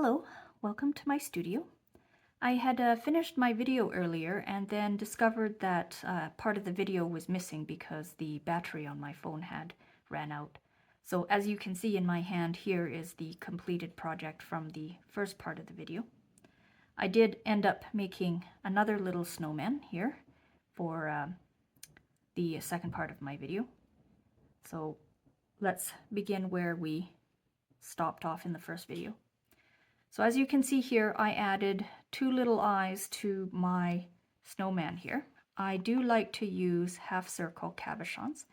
Hello, welcome to my studio. I had finished my video earlier and then discovered that part of the video was missing because the battery on my phone had ran out. So as you can see in my hand, here is the completed project from the first part of the video. I did end up making another little snowman here for the second part of my video. So let's begin where we stopped off in the first video. So as you can see here, I added two little eyes to my snowman here. I do like to use half circle cabochons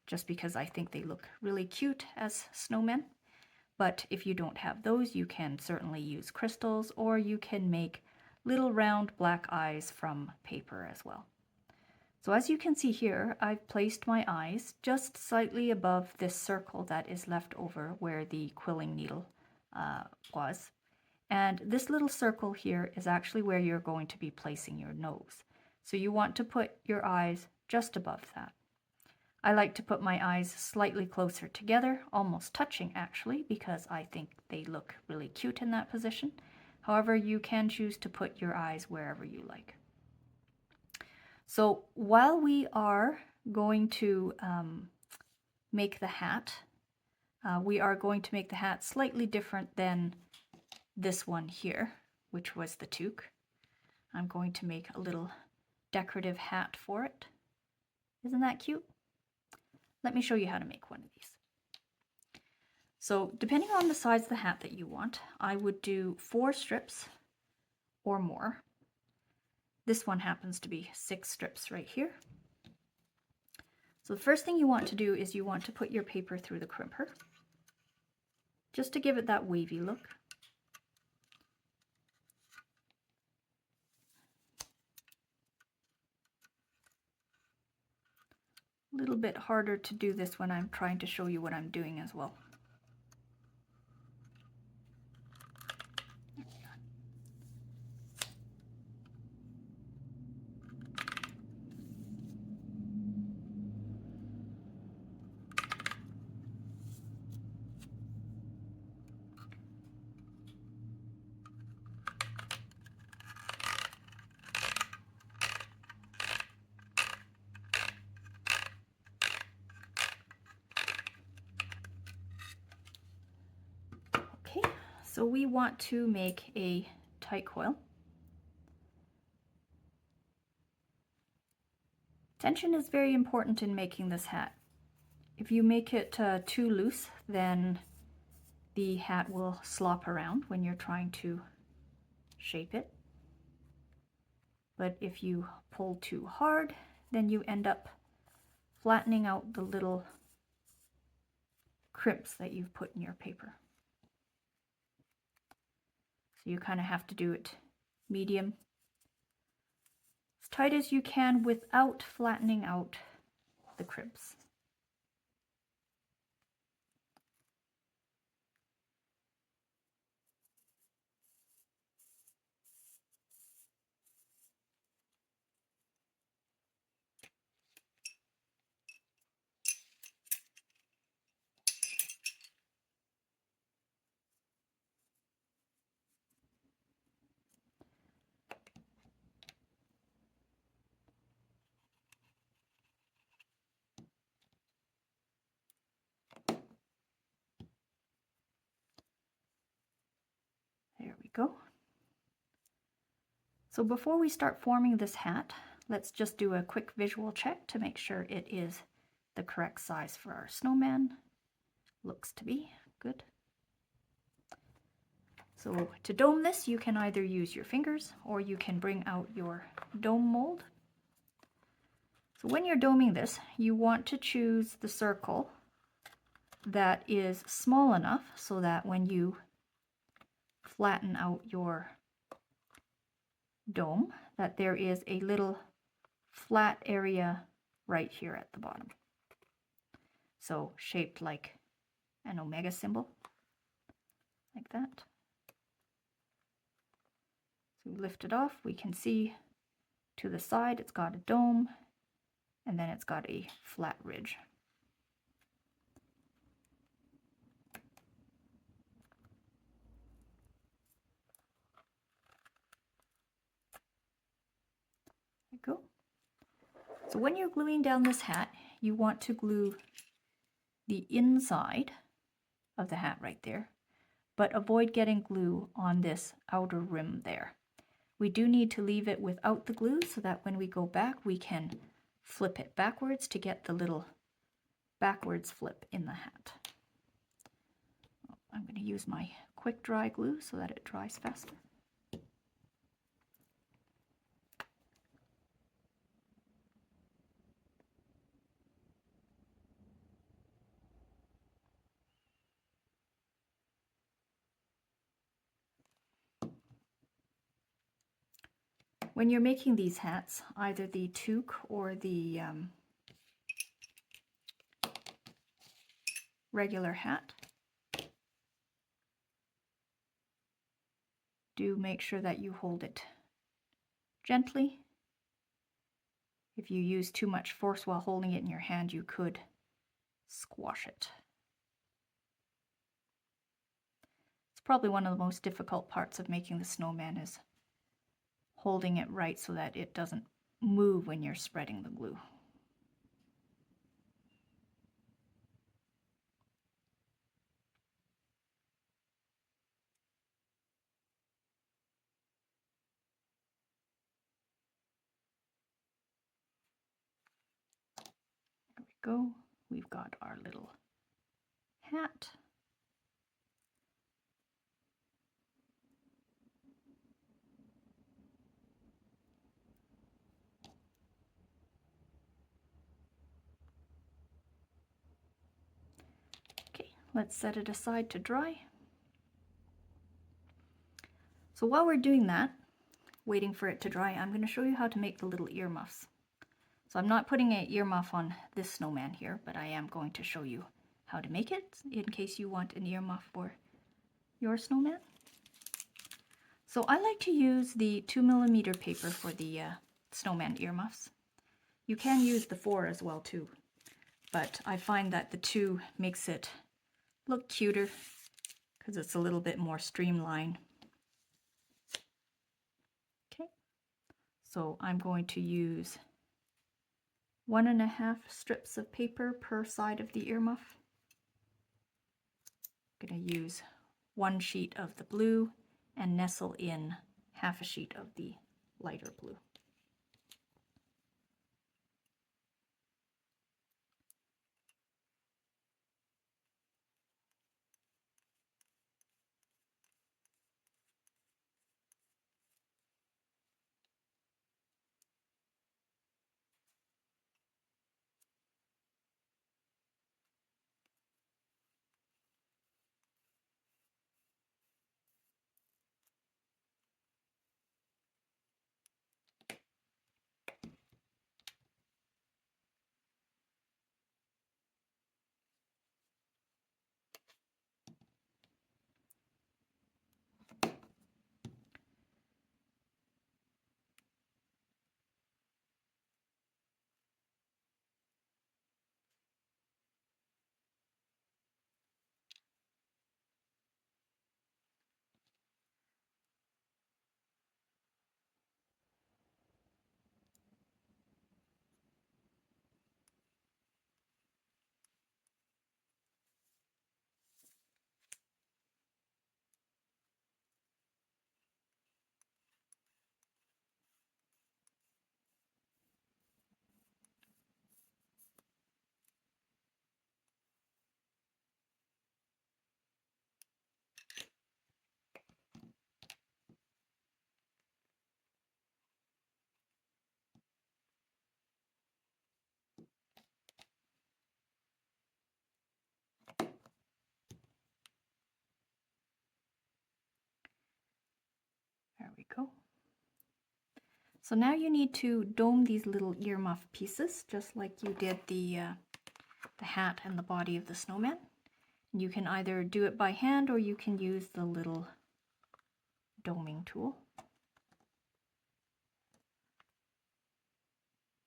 just because I think they look really cute as snowmen. But if you don't have those, you can certainly use crystals, or you can make little round black eyes from paper as well. So as you can see here, I've placed my eyes just slightly above this circle that is left over where the quilling needle was. And this little circle here is actually where you're going to be placing your nose. So you want to put your eyes just above that. I like to put my eyes slightly closer together, almost touching actually, because I think they look really cute in that position. However, you can choose to put your eyes wherever you like. So while we are going to make the hat, we are going to make the hat slightly different than this one here, which was the toque. I'm going to make a little decorative hat for it. Isn't that cute? Let me show you how to make one of these. So depending on the size of the hat that you want, I would do 4 strips or more. This one happens to be 6 strips right here. So the first thing you want to do is you want to put your paper through the crimper, just to give it that wavy look. A little bit harder to do this when I'm trying to show you what I'm doing as well. Okay, so we want to make a tight coil. Tension is very important in making this hat. If you make it too loose, then the hat will slop around when you're trying to shape it. But if you pull too hard, then you end up flattening out the little crimps that you've put in your paper. So you kind of have to do it medium, as tight as you can without flattening out the crimps. There we go. So before we start forming this hat, let's just do a quick visual check to make sure it is the correct size for our snowman. Looks to be good. So to dome this, you can either use your fingers or you can bring out your dome mold. So when you're doming this, you want to choose the circle that is small enough so that when you flatten out your dome, that there is a little flat area right here at the bottom. So shaped like an omega symbol, like that. So we lift it off, we can see to the side it's got a dome, and then it's got a flat ridge. we go. So when you're gluing down this hat, you want to glue the inside of the hat right there, but avoid getting glue on this outer rim there. We do need to leave it without the glue so that when we go back, we can flip it backwards to get the little backwards flip in the hat. I'm going to use my quick dry glue so that it dries faster. When you're making these hats, either the toque or the regular hat, do make sure that you hold it gently. If you use too much force while holding it in your hand, you could squash it. It's probably one of the most difficult parts of making the snowman is holding it right so that it doesn't move when you're spreading the glue. There we go. We've got our little hat. Okay, let's set it aside to dry. So while we're doing that, waiting for it to dry, I'm going to show you how to make the little earmuffs. So I'm not putting an earmuff on this snowman here, but I am going to show you how to make it in case you want an earmuff for your snowman. So I like to use the 2mm paper for the snowman earmuffs. You can use the 4 as well too, but I find that the 2 makes it look cuter because it's a little bit more streamlined. Okay, so I'm going to use 1.5 strips of paper per side of the earmuff. I'm going to use 1 sheet of the blue and nestle in 1/2 sheet of the lighter blue. There we go. So now you need to dome these little earmuff pieces, just like you did the hat and the body of the snowman. You can either do it by hand or you can use the little doming tool.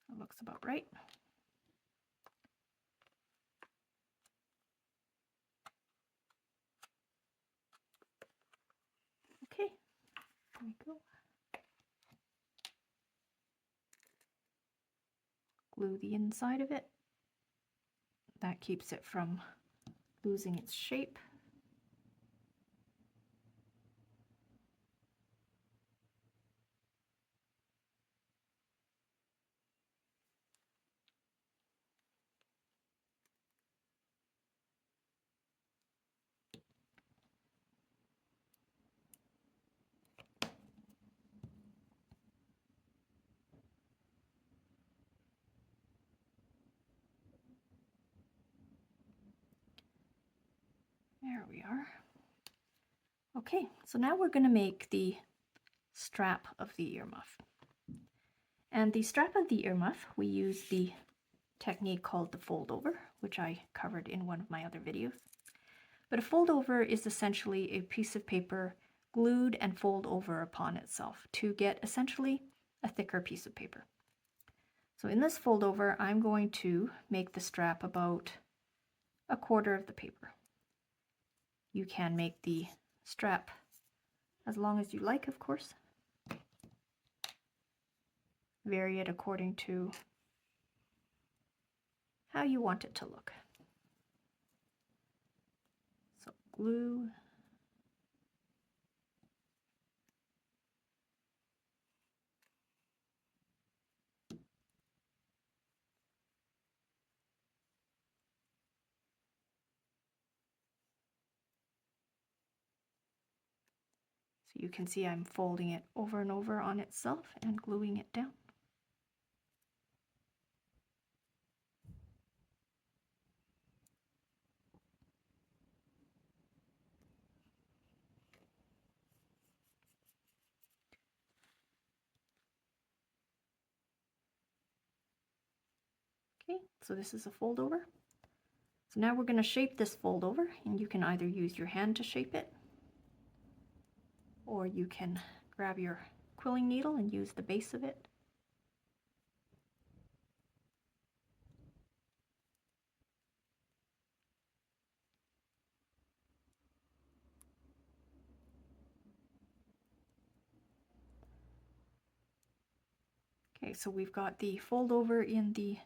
That looks about right. Okay, there we go. glue the inside of it. That keeps it from losing its shape. There we are. Okay, so now we're going to make the strap of the earmuff. And the strap of the earmuff, we use the technique called the fold over, which I covered in one of my other videos. But a fold over is essentially a piece of paper glued and fold over upon itself to get essentially a thicker piece of paper. So in this fold over, I'm going to make the strap about 1/4 of the paper. You can make the strap as long as you like, of course. Vary it according to how you want it to look. So glue. So you can see I'm folding it over and over on itself and gluing it down. Okay, so this is a fold over. So now we're going to shape this fold over, and you can either use your hand to shape it, or you can grab your quilling needle and use the base of it. Okay, so we've got the fold over in the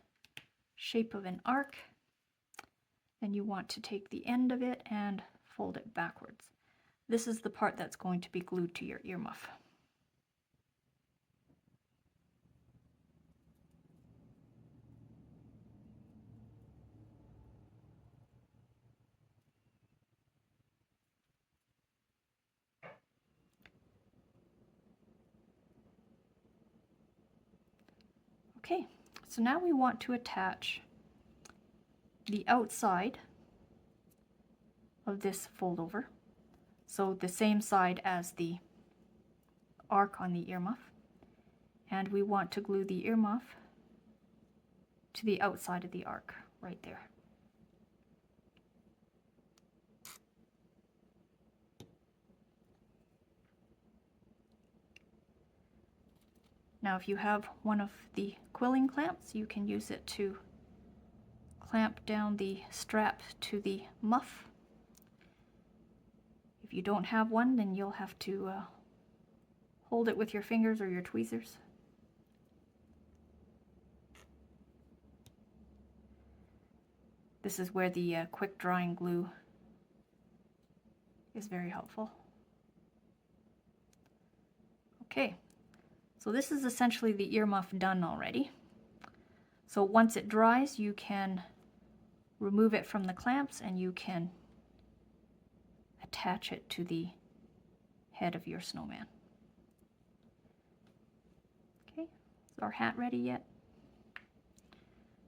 shape of an arc. Then you want to take the end of it and fold it backwards. This is the part that's going to be glued to your earmuff. Okay, so now we want to attach the outside of this fold over, so the same side as the arc on the earmuff, and we want to glue the earmuff to the outside of the arc right there. Now if you have one of the quilling clamps, you can use it to clamp down the strap to the muff. If you don't have one, then you'll have to hold it with your fingers or your tweezers. This is where the quick drying glue is very helpful. Okay, so this is essentially the earmuff done already. So once it dries, you can remove it from the clamps and you can attach it to the head of your snowman. Okay, is our hat ready yet?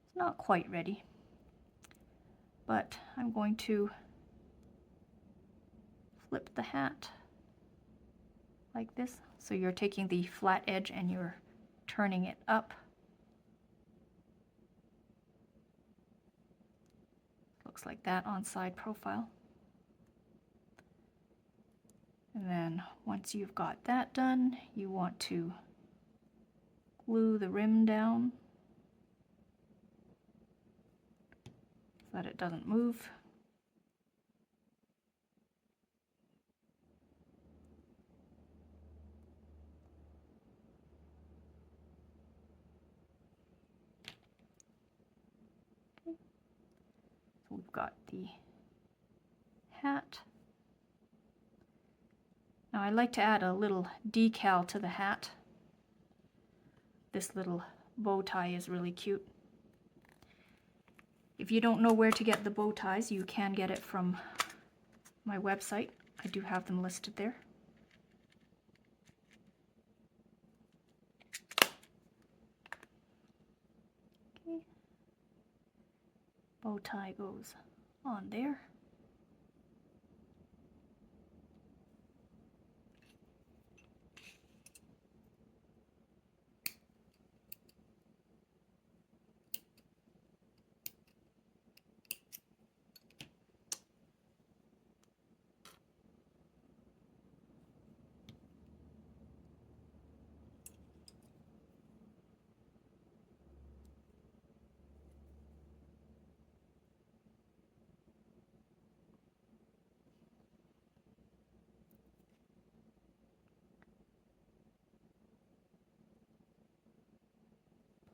It's not quite ready, but I'm going to flip the hat like this. So you're taking the flat edge and you're turning it up. Looks like that on side profile. And then once you've got that done, you want to glue the rim down so that it doesn't move. we've got the hat. Now I like to add a little decal to the hat. This little bow tie is really cute. If you don't know where to get the bow ties, you can get it from my website. I do have them listed there. Okay. Bow tie goes on there.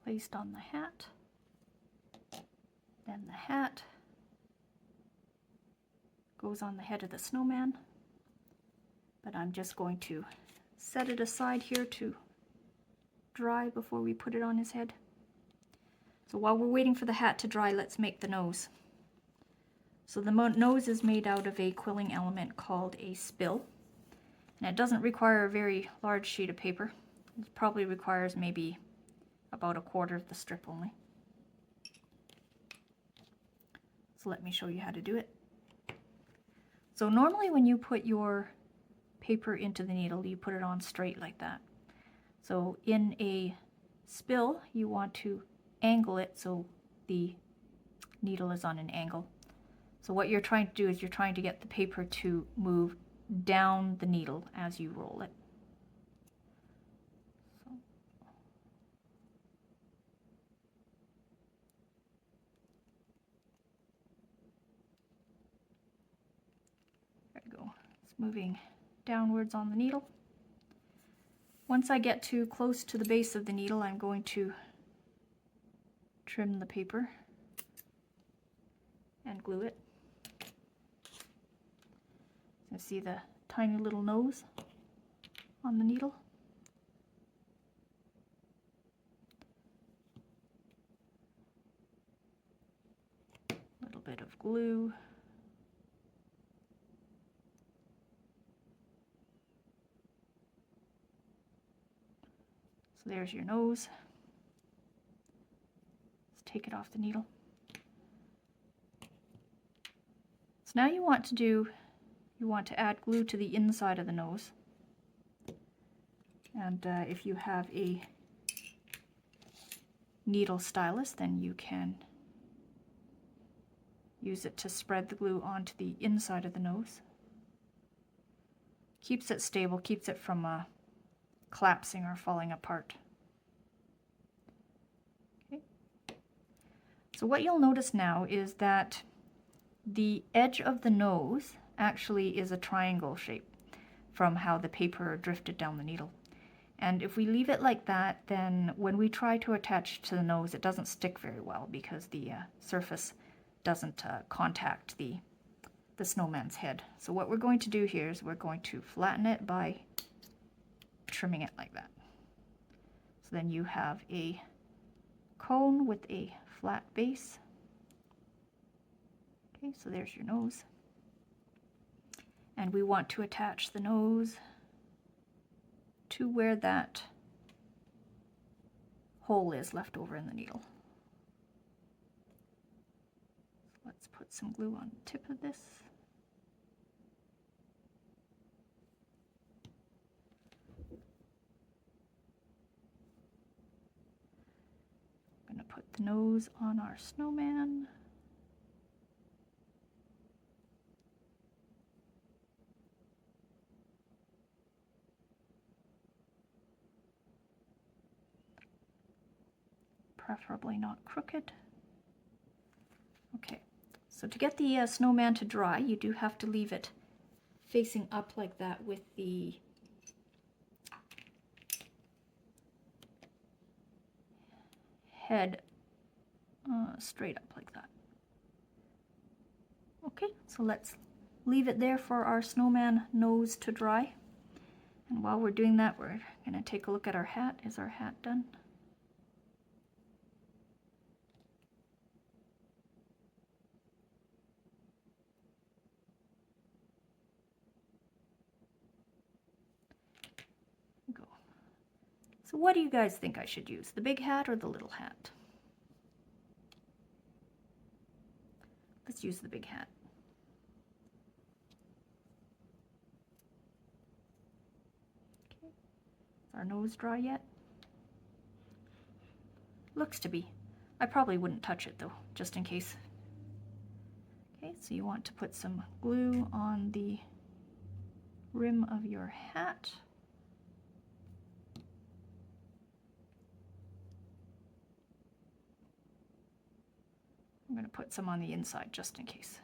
Placed on the hat. Then the hat goes on the head of the snowman. But I'm just going to set it aside here to dry before we put it on his head. So while we're waiting for the hat to dry, let's make the nose. So the nose is made out of a quilling element called a spill. And it doesn't require a very large sheet of paper. It probably requires maybe about 1/4 of the strip only. So let me show you how to do it. So normally when you put your paper into the needle, you put it on straight like that. So in a spill, you want to angle it so the needle is on an angle. So what you're trying to do is you're trying to get the paper to move down the needle as you roll it. There we go. It's moving downwards on the needle. Once I get too close to the base of the needle, I'm going to trim the paper and glue it. You see the tiny little nose on the needle. A little bit of glue. So there's your nose. Let's take it off the needle. So now you want to add glue to the inside of the nose. And if you have a needle stylus, then you can use it to spread the glue onto the inside of the nose. Keeps it stable, keeps it from collapsing or falling apart. Okay. So what you'll notice now is that the edge of the nose actually is a triangle shape from how the paper drifted down the needle. And if we leave it like that, then when we try to attach to the nose, it doesn't stick very well because the surface doesn't contact the snowman's head. So what we're going to do here is we're going to flatten it by trimming it like that. So then you have a cone with a flat base. Okay, so there's your nose. And we want to attach the nose to where that hole is left over in the needle. So let's put some glue on the tip of this. I'm going to put the nose on our snowman. Preferably not crooked. Okay, so to get the snowman to dry, you do have to leave it facing up like that with the head straight up like that. Okay, so let's leave it there for our snowman nose to dry. And while we're doing that, we're going to take a look at our hat. Is our hat done? Go. So what do you guys think I should use? The big hat or the little hat? Let's use the big hat. Okay. Is our nose dry yet? Looks to be. I probably wouldn't touch it though, just in case. Okay, so you want to put some glue on the rim of your hat. I'm going to put some on the inside just in case.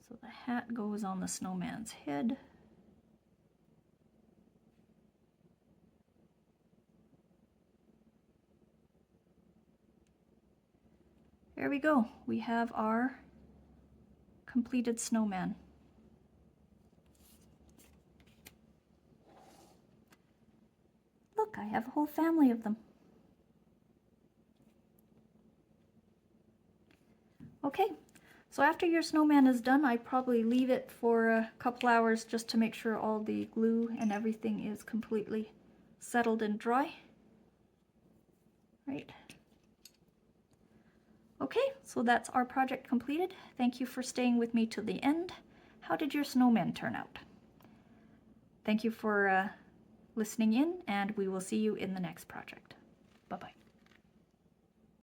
So the hat goes on the snowman's head. There we go. We have our completed snowman. Look, I have a whole family of them. Okay, so after your snowman is done, I probably leave it for a couple hours just to make sure all the glue and everything is completely settled and dry. Right. Okay, so that's our project completed. Thank you for staying with me to the end. How did your snowman turn out? Thank you for listening in, and we will see you in the next project. Bye-bye.